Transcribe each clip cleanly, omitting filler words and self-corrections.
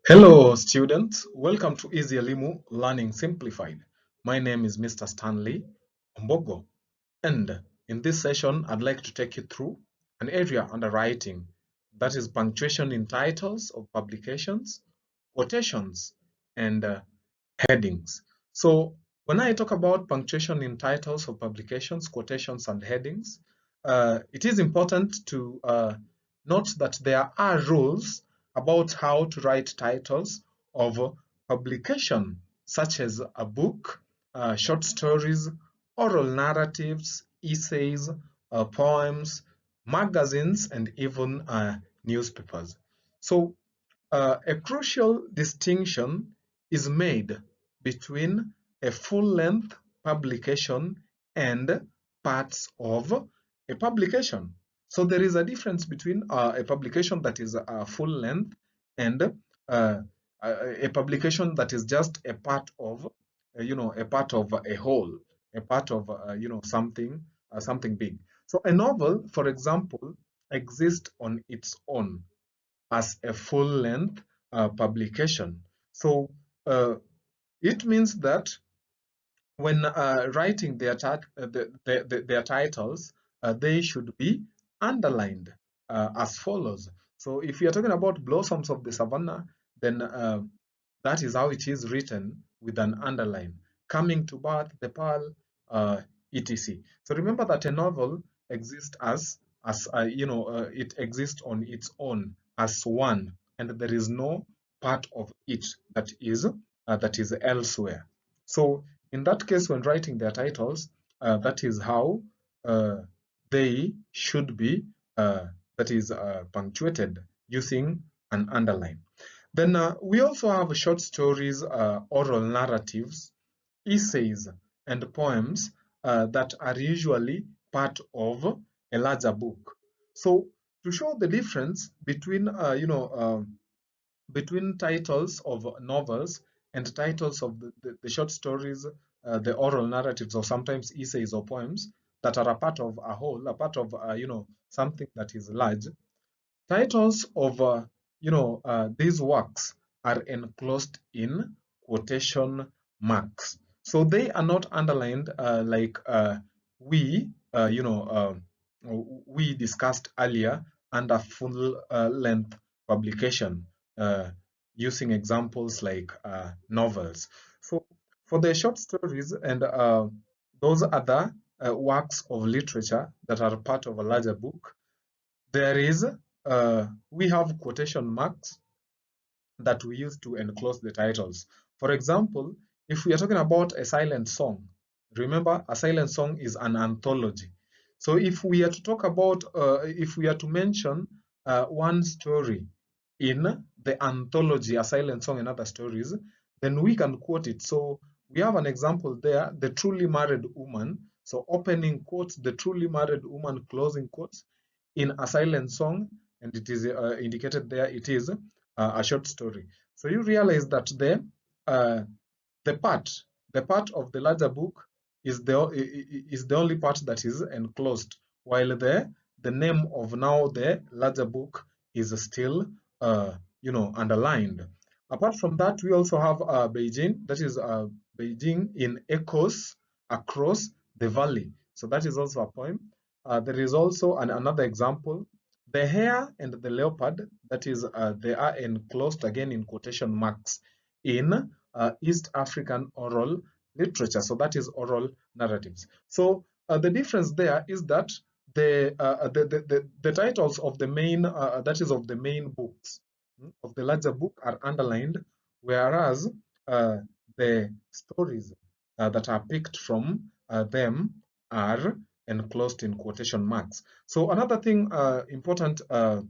Hello, students. Welcome to Easy Elimu Learning Simplified. My name is Mr. Stanley Ombogo, and in this session, I'd like to take you through an area under writing, that is punctuation in titles of publications, quotations, and headings. So, when I talk about punctuation in titles of publications, quotations, and headings, it is important to note that there are rules about how to write titles of publication, such as a book, short stories, oral narratives, essays, poems, magazines, and even newspapers. So, a crucial distinction is made between a full-length publication and parts of a publication. So there is a difference between a publication that is full-length and a publication that is just a part of, a part of a whole, a part of, something big. So a novel, for example, exists on its own as a full-length publication. So uh, it means that when writing their titles, they should be underlined as follows. So if you're talking about Blossoms of the Savannah, then that is how it is written with an underline. Coming to Birth, The Pearl, etc. So remember that a novel exists it exists on its own as one, and there is no part of it that is elsewhere. So in that case, when writing their titles, that is how uh, they should be, that is punctuated using an underline. Then we also have short stories, oral narratives, essays, and poems that are usually part of a larger book. So to show the difference between, between titles of novels and titles of the short stories, the oral narratives, or sometimes essays or poems that are a part of a whole, a part of, something that is large. Titles of these works are enclosed in quotation marks, so they are not underlined like we discussed earlier under full-length publication using examples like novels. So for the short stories and those other works of literature that are part of a larger book, there is we have quotation marks that we use to enclose the titles. For example, if we are talking about a silent song, remember a silent song is an anthology. So if we are to talk about, if we are to mention one story in the anthology, a silent song and other stories, then we can quote it. So we have an example there, the truly married woman. So opening quotes, the truly married woman, closing quotes in a silent song, and it is indicated there, it is a short story. So you realize that uh, the part the part of the larger book is the only part that is enclosed, while the name of now the larger book is still underlined. Apart from that, we also have Beijing, that is Beijing in echoes across the valley. So that is also a poem. There is also another example, the hare and the leopard, that is they are enclosed again in quotation marks in East African oral literature. So that is oral narratives. So the difference there is that the titles of the main, that is of the main books, of the larger book, are underlined, whereas the stories that are picked from them are enclosed in quotation marks. So another thing important to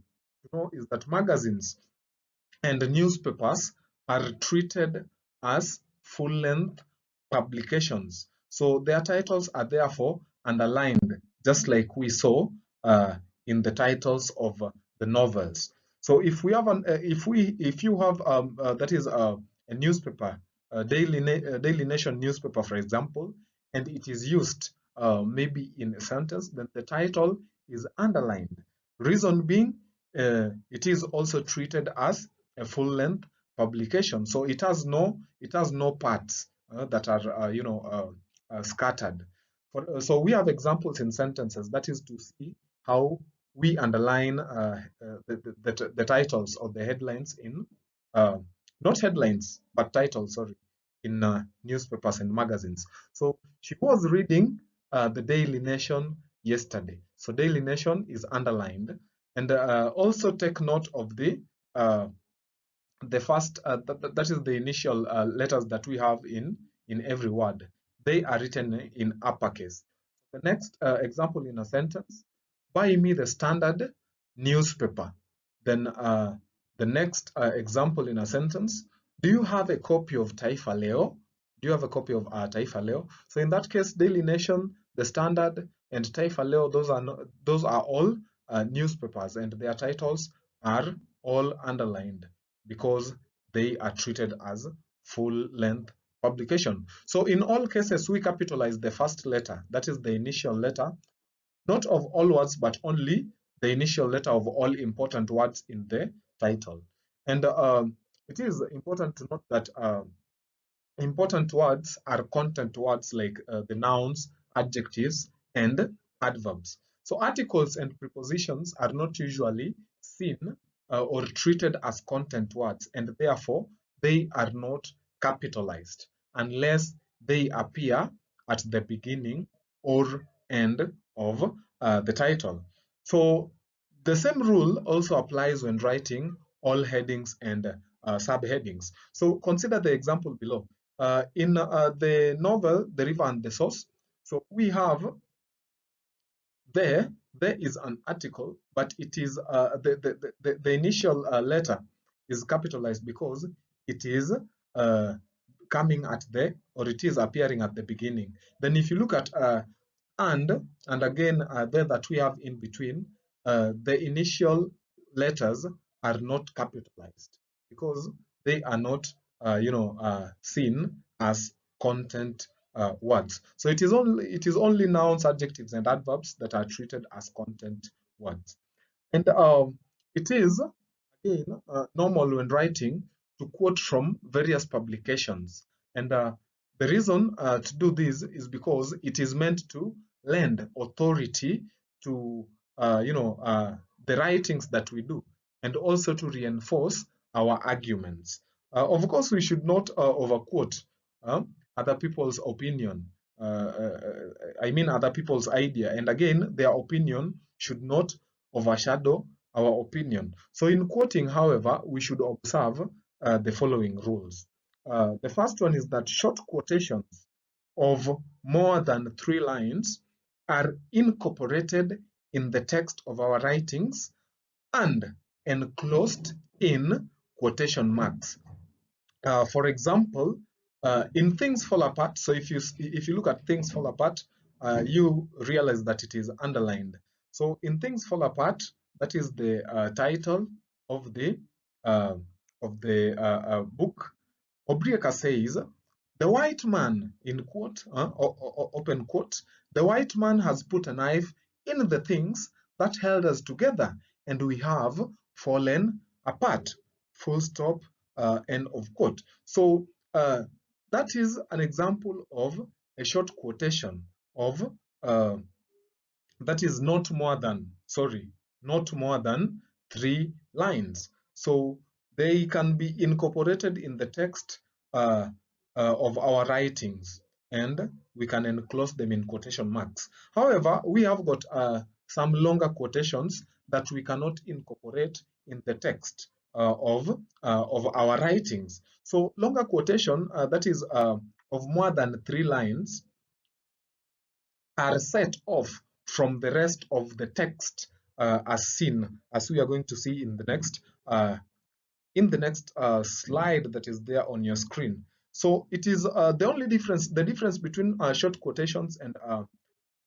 know is that magazines and newspapers are treated as full-length publications. So their titles are therefore underlined, just like we saw in the titles of the novels. So if we have if you have that is a newspaper, a Daily Nation newspaper, for example, and it is used maybe in a sentence, then the title is underlined. Reason being, it is also treated as a full-length publication. So it has no parts that are scattered. So we have examples in sentences. That is to see how we underline the titles or the headlines in not headlines but titles, sorry, in newspapers and magazines. So she was reading the Daily Nation yesterday. So Daily Nation is underlined, and also take note of the first that is the initial letters that we have in every word. They are written in uppercase. The next example in a sentence: buy me the Standard newspaper. Then the next example in a sentence: do you have a copy of Taifa Leo? Do you have a copy of Taifa Leo? So in that case, Daily Nation, the Standard, and Taifa Leo, those are all newspapers, and their titles are all underlined because they are treated as full-length publication. So in all cases, we capitalize the first letter, that is the initial letter, not of all words, but only the initial letter of all important words in the title. And it is important to note that important words are content words like the nouns, adjectives, and adverbs. So articles and prepositions are not usually seen or treated as content words, and therefore they are not capitalized unless they appear at the beginning or end of the title. So the same rule also applies when writing all headings and subheadings. So consider the example below. In the novel The River and the Source, so we have there is an article, but it is the initial letter is capitalized because it is coming at the, or it is appearing at the beginning. Then if you look at and again there that we have in between, the initial letters are not capitalized because they are not seen as content words. So it is only nouns, adjectives, and adverbs that are treated as content words. And it is again normal when writing to quote from various publications. And the reason to do this is because it is meant to lend authority to the writings that we do, and also to reinforce our arguments. Of course, we should not overquote other people's opinion. I mean other people's idea, and again, their opinion should not overshadow our opinion. So in quoting, however, we should observe the following rules. The first one is that short quotations of more than 3 lines are incorporated in the text of our writings and enclosed in quotation marks. For example, in Things Fall Apart, so if you look at Things Fall Apart, you realize that it is underlined. So in Things Fall Apart, that is the title of the book. Obrieka says, the white man, in quote, open quote, the white man has put a knife in the things that held us together, and we have fallen apart, full stop, end of quote. So that is an example of a short quotation of that is not more than 3 lines. So they can be incorporated in the text of our writings, and we can enclose them in quotation marks. However, we have got some longer quotations that we cannot incorporate in the text of our writings. So longer quotation that is of more than 3 lines are set off from the rest of the text as seen, as we are going to see in the next slide that is there on your screen. So it is the difference between short quotations and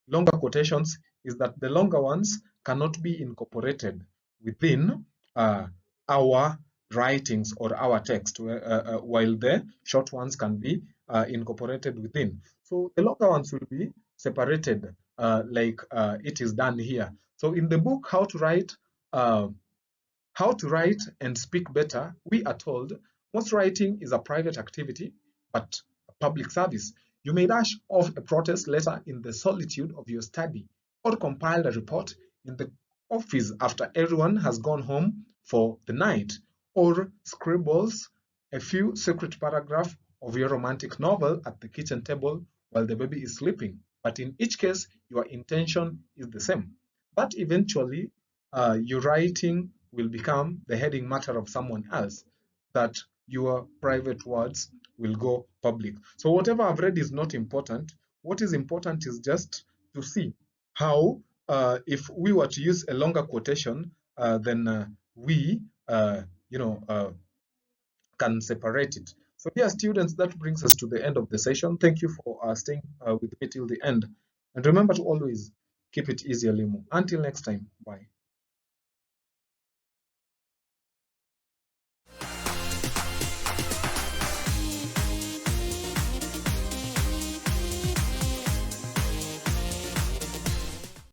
longer quotations is that the longer ones cannot be incorporated within our writings or our text, while the short ones can be incorporated within. So the longer ones will be separated like it is done here. So in the book, How to Write and Speak Better, we are told Most writing is a private activity, but a public service. You may dash off a protest letter in the solitude of your study, or compile a report in the office after everyone has gone home for the night, or scribbles a few secret paragraphs of your romantic novel at the kitchen table while the baby is sleeping. But in each case, your intention is the same. But eventually, your writing will become the heading matter of someone else, that your private words will go public. So whatever I've read is not important. What is important is just to see how, if we were to use a longer quotation, then we, you know, can separate it. So dear students, that brings us to the end of the session. Thank you for staying with me till the end. And remember to always keep it easy, Limu. Until next time, bye.